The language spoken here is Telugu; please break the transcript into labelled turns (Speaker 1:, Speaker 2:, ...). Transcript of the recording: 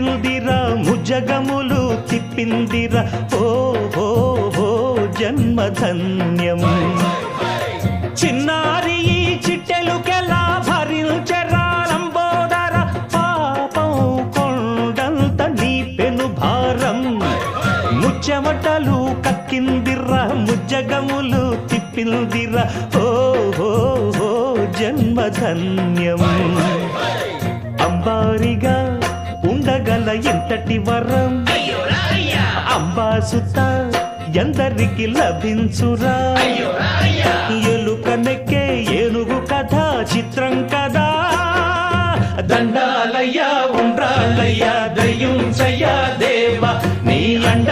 Speaker 1: తిప్పిందిరా ముజగములు తిప్పిందిరా ఓ ఓ ఓ జన్మధన్యం చిన్నారి ఈ చిట్టెలుకెలా భరించరా లంబోదర పాపం కొండంత నీ పెను భారం ముచ్చెమటలు కక్కిందిరా ముజ్జగములు తిప్పిందిరా ఓ ఓ ఓ జన్మధన్యం అంబారిగా ఉండగల ఎంతటి వరం అంబాసుత ఎందరికి లభించురా ఎలుకనెక్కే ఏనుగు కథ చిత్రం కదా దండాలయ్యా ఉండ్రాలయ్యా దయ్యుంచయ్యా దేవ నీ అండ